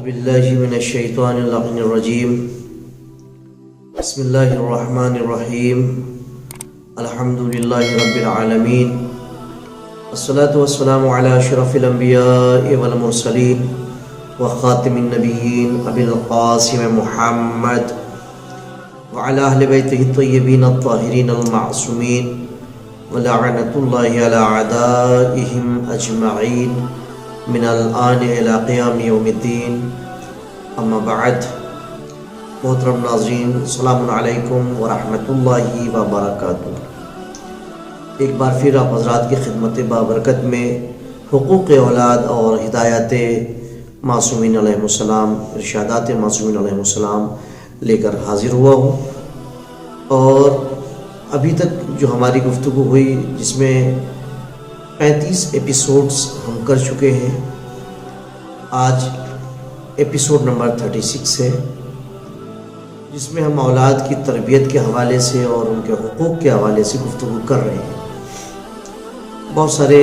باللہ من الشیطان اللعین الرجیم بسم اللہ الرحمن الرحیم الحمدللہ رب العالمین الصلاة والسلام علی اشرف الانبیاء والمرسلین وخاتم النبیین ابی القاسم محمد وعلی اہل بیتہ الطیبین الطاہرین المعصومین ولعنۃ اللہ علی اعدائہم اجمعین من الآن الى قیام یوم الدین اما بعد. محترم ناظرین، السلام علیکم ورحمۃ اللہ وبرکاتہ. ایک بار پھر آپ حضرات کی خدمت بابرکت میں حقوق اولاد اور ہدایات معصومین علیہ السلام، ارشادات معصومین علیہ السلام لے کر حاضر ہوا ہوں. اور ابھی تک جو ہماری گفتگو ہوئی جس میں 35 ایپیسوڈز ہم کر چکے ہیں. آج ایپیسوڈ نمبر 36 ہے، جس میں ہم اولاد کی تربیت کے حوالے سے اور ان کے حقوق کے حوالے سے گفتگو کر رہے ہیں. بہت سارے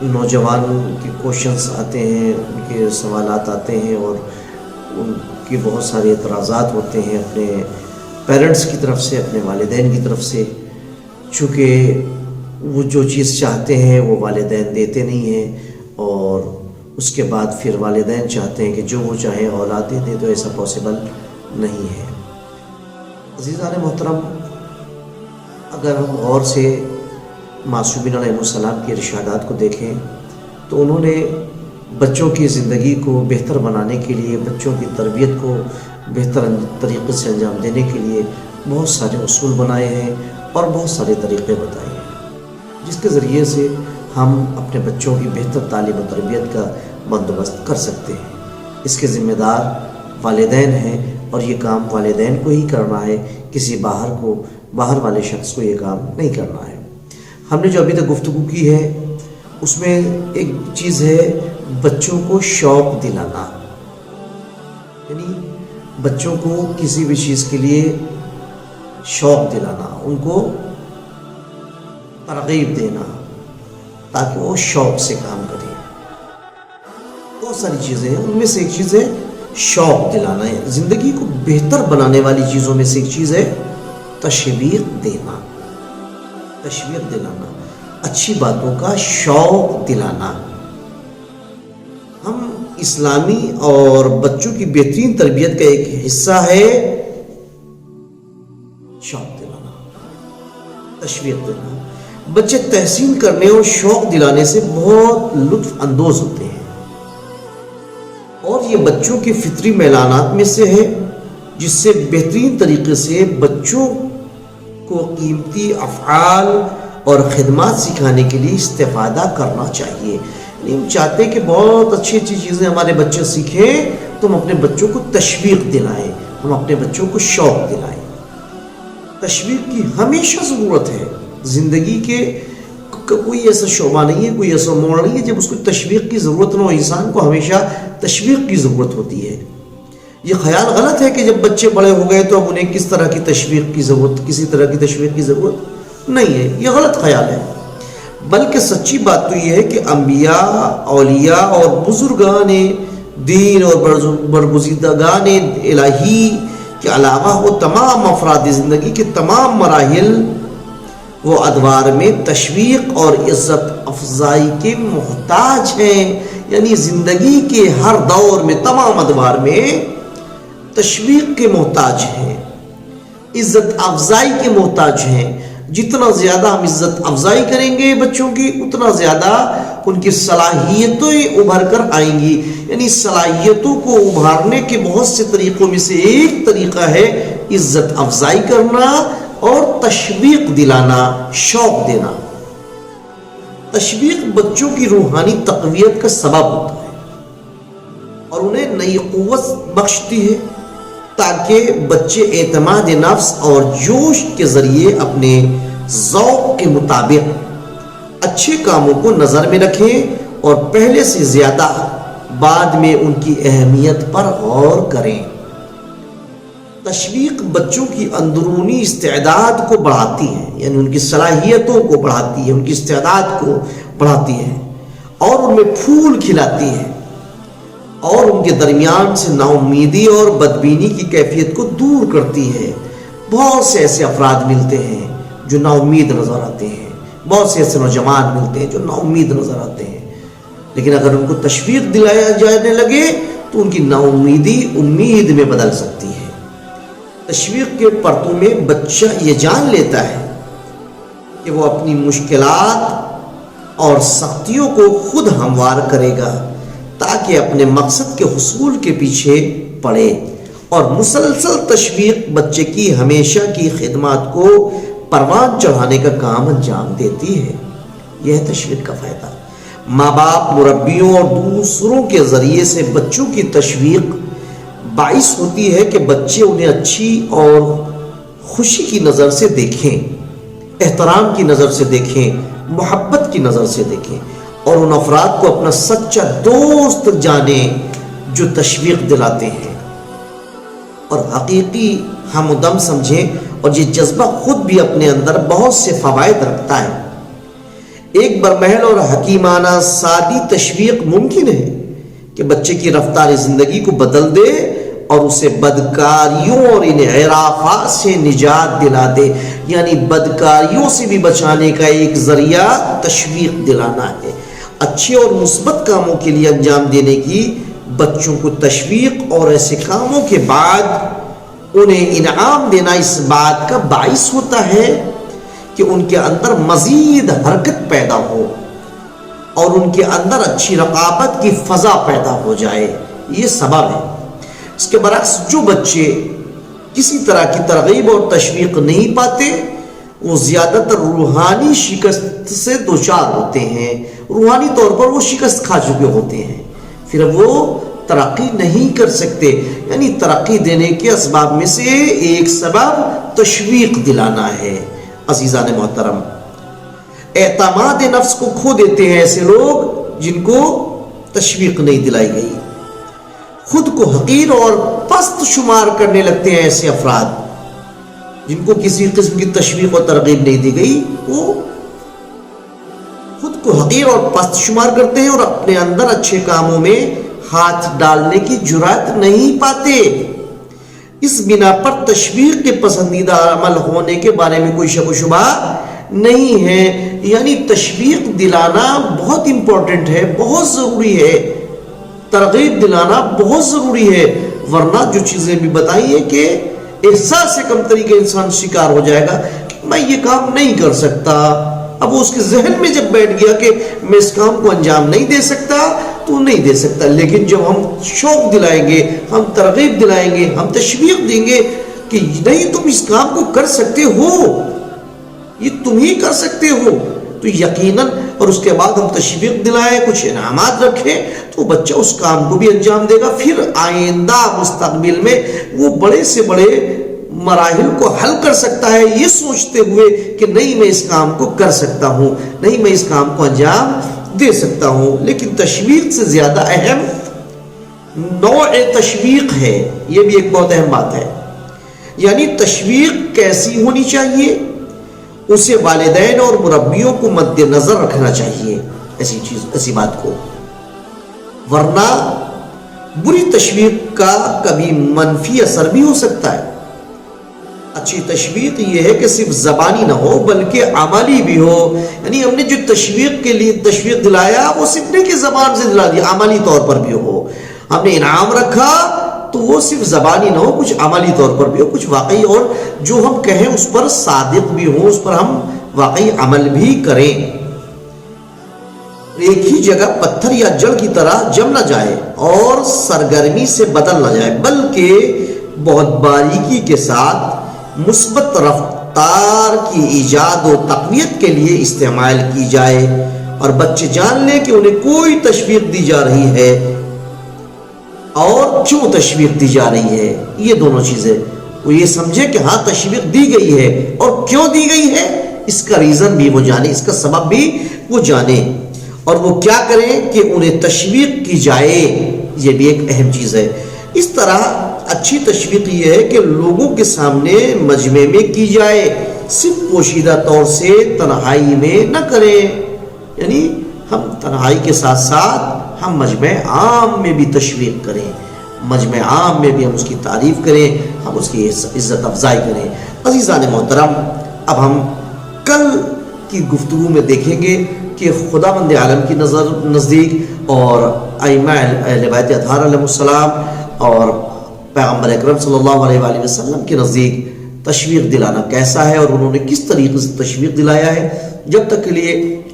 نوجوان کے کوشچنس آتے ہیں، ان کے سوالات آتے ہیں اور ان کی بہت سارے اعتراضات ہوتے ہیں اپنے پیرنٹس کی طرف سے، اپنے والدین کی طرف سے. چونکہ وہ جو چیز چاہتے ہیں وہ والدین دیتے نہیں ہیں، اور اس کے بعد پھر والدین چاہتے ہیں کہ جو وہ چاہیں اولاد دے دے، تو ایسا پاسبل نہیں ہے. عزیزان محترم، اگر ہم غور سے معصومین علیہ السلام کے ارشادات کو دیکھیں تو انہوں نے بچوں کی زندگی کو بہتر بنانے کے لیے، بچوں کی تربیت کو بہتر طریقے سے انجام دینے کے لیے بہت سارے اصول بنائے ہیں اور بہت سارے طریقے بتائے ہیں، جس کے ذریعے سے ہم اپنے بچوں کی بہتر تعلیم و تربیت کا بندوبست کر سکتے ہیں. اس کے ذمہ دار والدین ہیں اور یہ کام والدین کو ہی کرنا ہے، کسی باہر والے شخص کو یہ کام نہیں کرنا ہے. ہم نے جو ابھی تک گفتگو کی ہے اس میں ایک چیز ہے بچوں کو شوق دلانا، یعنی بچوں کو کسی بھی چیز کے لیے شوق دلانا، ان کو ترغیب دینا تاکہ وہ شوق سے کام کریں. بہت ساری چیزیں ہیں، ان میں سے ایک چیز ہے شوق دلانا ہے. زندگی کو بہتر بنانے والی چیزوں میں سے ایک چیز ہے تشویق دینا، اچھی باتوں کا شوق دلانا. ہم اسلامی اور بچوں کی بہترین تربیت کا ایک حصہ ہے شوق دلانا، تشویق دینا. بچے تحسین کرنے اور شوق دلانے سے بہت لطف اندوز ہوتے ہیں، اور یہ بچوں کے فطری میلانات میں سے ہے، جس سے بہترین طریقے سے بچوں کو قیمتی افعال اور خدمات سکھانے کے لیے استفادہ کرنا چاہیے. ہم چاہتے ہیں کہ بہت اچھی چیزیں ہمارے بچے سیکھیں، تو ہم اپنے بچوں کو تشویق دلائیں، ہم اپنے بچوں کو شوق دلائیں. تشویق کی ہمیشہ ضرورت ہے. زندگی کے کوئی ایسا شعبہ نہیں ہے، کوئی ایسا موڑ نہیں ہے جب اس کو تشویق کی ضرورت نہ ہو. انسان کو ہمیشہ تشویق کی ضرورت ہوتی ہے. یہ خیال غلط ہے کہ جب بچے بڑے ہو گئے تو اب انہیں کس طرح کی تشویق کی ضرورت، کسی طرح کی تشویق کی ضرورت نہیں ہے. یہ غلط خیال ہے. بلکہ سچی بات تو یہ ہے کہ انبیاء، اولیاء اور بزرگان دین اور برگزیدگان الہی کے علاوہ وہ تمام افراد زندگی کے تمام مراحل وہ ادوار میں تشویق اور عزت افزائی کے محتاج ہیں. یعنی زندگی کے ہر دور میں تمام ادوار میں تشویق کے محتاج ہیں، عزت افزائی کے محتاج ہیں. جتنا زیادہ ہم عزت افزائی کریں گے بچوں کی، اتنا زیادہ ان کی صلاحیتیں ابھر کر آئیں گی. یعنی صلاحیتوں کو ابھارنے کے بہت سے طریقوں میں سے ایک طریقہ ہے عزت افزائی کرنا اور تشویق دلانا، شوق دینا. تشویق بچوں کی روحانی تقویت کا سبب ہوتا ہے اور انہیں نئی قوت بخشتی ہے، تاکہ بچے اعتماد نفس اور جوش کے ذریعے اپنے ذوق کے مطابق اچھے کاموں کو نظر میں رکھیں اور پہلے سے زیادہ بعد میں ان کی اہمیت پر غور کریں. تشویق بچوں کی اندرونی استعداد کو بڑھاتی ہے، یعنی ان کی صلاحیتوں کو بڑھاتی ہے، ان کی استعداد کو بڑھاتی ہے اور ان میں پھول کھلاتی ہے. اور ان کے درمیان سے نا امیدی اور بدبینی کی کیفیت کو دور کرتی ہے۔ بہت سے ایسے افراد ملتے ہیں جو نا امید نظر آتے ہیں، بہت سے ایسے نوجوان ملتے ہیں جو نا امید نظر آتے ہیں، لیکن اگر ان کو تشویق دلایا جانے لگے تو ان کی نا امیدی امید میں بدل سکتی ہے۔ تشویق کے پرتوں میں بچہ یہ جان لیتا ہے کہ وہ اپنی مشکلات اور سختیوں کو خود ہموار کرے گا تاکہ اپنے مقصد کے حصول کے پیچھے پڑے، اور مسلسل تشویق بچے کی ہمیشہ کی خدمات کو پروان چڑھانے کا کام انجام دیتی ہے۔ یہ ہے تشویق کا فائدہ۔ ماں باپ، مربیوں اور دوسروں کے ذریعے سے بچوں کی تشویق باعث ہوتی ہے کہ بچے انہیں اچھی اور خوشی کی نظر سے دیکھیں، احترام کی نظر سے دیکھیں، محبت کی نظر سے دیکھیں، اور ان افراد کو اپنا سچا دوست جانیں جو تشویق دلاتے ہیں اور حقیقی ہم و دم سمجھیں، اور یہ جذبہ خود بھی اپنے اندر بہت سے فوائد رکھتا ہے۔ ایک برمحل اور حکیمانہ سادی تشویق ممکن ہے کہ بچے کی رفتار زندگی کو بدل دے اور اسے بدکاریوں اور انحرافات سے نجات دلا دے، یعنی بدکاریوں سے بھی بچانے کا ایک ذریعہ تشویق دلانا ہے۔ اچھے اور مثبت کاموں کے لیے انجام دینے کی بچوں کو تشویق اور ایسے کاموں کے بعد انہیں انعام دینا اس بات کا باعث ہوتا ہے کہ ان کے اندر مزید حرکت پیدا ہو اور ان کے اندر اچھی رقابت کی فضا پیدا ہو جائے، یہ سبب ہے۔ اس کے برعکس جو بچے کسی طرح کی ترغیب اور تشویق نہیں پاتے وہ زیادہ تر روحانی شکست سے دوچار ہوتے ہیں، روحانی طور پر وہ شکست کھا چکے ہوتے ہیں، پھر وہ ترقی نہیں کر سکتے۔ یعنی ترقی دینے کے اسباب میں سے ایک سبب تشویق دلانا ہے۔ عزیزان محترم، اعتماد نفس کو کھو دیتے ہیں ایسے لوگ جن کو تشویق نہیں دلائی گئی، خود کو حقیر اور پست شمار کرنے لگتے ہیں ایسے افراد جن کو کسی قسم کی تشویق اور ترغیب نہیں دی گئی، وہ خود کو حقیر اور پست شمار کرتے ہیں اور اپنے اندر اچھے کاموں میں ہاتھ ڈالنے کی جرات نہیں پاتے۔ اس بنا پر تشویق کے پسندیدہ عمل ہونے کے بارے میں کوئی شک و شبہ نہیں ہے۔ یعنی تشویق دلانا بہت امپورٹنٹ ہے، بہت ضروری ہے، ترغیب دلانا بہت ضروری ہے، ورنہ جو چیزیں بھی بتائی ہے کہ احساس سے کمتری کا انسان شکار ہو جائے گا کہ میں یہ کام نہیں کر سکتا۔ اب وہ اس کے ذہن میں جب بیٹھ گیا کہ میں اس کام کو انجام نہیں دے سکتا تو نہیں دے سکتا، لیکن جب ہم شوق دلائیں گے، ہم ترغیب دلائیں گے، ہم تشویق دیں گے کہ نہیں تم اس کام کو کر سکتے ہو، یہ تم ہی کر سکتے ہو، تو یقیناً، اور اس کے بعد ہم تشویق دلائیں، کچھ انعامات رکھیں، تو بچہ اس کام کو بھی انجام دے گا۔ پھر آئندہ مستقبل میں وہ بڑے سے بڑے مراحل کو حل کر سکتا ہے، یہ سوچتے ہوئے کہ نہیں میں اس کام کو کر سکتا ہوں، نہیں میں اس کام کو انجام دے سکتا ہوں۔ لیکن تشویق سے زیادہ اہم نوع تشویق ہے، یہ بھی ایک بہت اہم بات ہے۔ یعنی تشویق کیسی ہونی چاہیے، اسے والدین اور مربیوں کو مد نظر رکھنا چاہیے ایسی بات کو، ورنہ بری تشویق کا کبھی منفی اثر بھی ہو سکتا ہے۔ اچھی تشویق یہ ہے کہ صرف زبانی نہ ہو بلکہ عملی بھی ہو، یعنی ہم نے جو تشویق کے لیے تشویق دلایا وہ صرف نہیں کہ زبان سے دلا دیا، عملی طور پر بھی ہو۔ ہم نے انعام رکھا تو وہ صرف زبانی نہ ہو، کچھ عملی طور پر بھی ہو، کچھ واقعی، اور جو ہم کہیں اس پر صادق بھی ہوں، اس پر ہم واقعی عمل بھی کریں۔ ایک ہی جگہ پتھر یا جڑ کی طرح جم نہ جائے اور سرگرمی سے بدل نہ جائے، بلکہ بہت باریکی کے ساتھ مثبت رفتار کی ایجاد و تقویت کے لیے استعمال کی جائے، اور بچے جان لیں کہ انہیں کوئی تشویق دی جا رہی ہے اور کیوں تشویق دی جا رہی ہے۔ یہ دونوں چیزیں وہ یہ سمجھے کہ ہاں تشویق دی گئی ہے، اور کیوں دی گئی ہے اس کا ریزن بھی وہ جانے، اس کا سبب بھی وہ جانے، اور وہ کیا کریں کہ انہیں تشویق کی جائے، یہ بھی ایک اہم چیز ہے۔ اس طرح اچھی تشویق یہ ہے کہ لوگوں کے سامنے مجمع میں کی جائے، صرف پوشیدہ طور سے تنہائی میں نہ کریں۔ یعنی ہم تنہائی کے ساتھ ساتھ ہم مجمع عام میں بھی تشویق کریں، مجمع عام میں بھی ہم اس کی تعریف کریں، ہم اس کی عزت افزائی کریں۔ عزیزان محترم، اب ہم کل کی گفتگو میں دیکھیں گے کہ خداوند عالم کی نزدیک اور ائمہ اہل بیت اطہار علیہ السلام اور پیغمبر اکرم صلی اللہ علیہ وآلہ وسلم کے نزدیک تشویق دلانا کیسا ہے اور انہوں نے کس طریقے سے تشویق دلایا ہے۔ جب تک کے لیے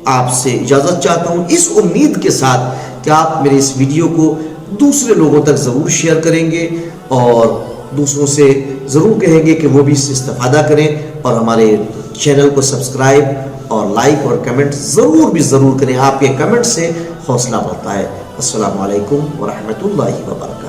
آپ سے اجازت چاہتا ہوں، اس امید کے ساتھ کہ آپ میرے اس ویڈیو کو دوسرے لوگوں تک ضرور شیئر کریں گے اور دوسروں سے ضرور کہیں گے کہ وہ بھی اس سے استفادہ کریں، اور ہمارے چینل کو سبسکرائب اور لائک اور کمنٹ ضرور کریں۔ آپ کے کمنٹ سے حوصلہ بڑھتا ہے۔ السلام علیکم ورحمۃ اللہ وبرکاتہ۔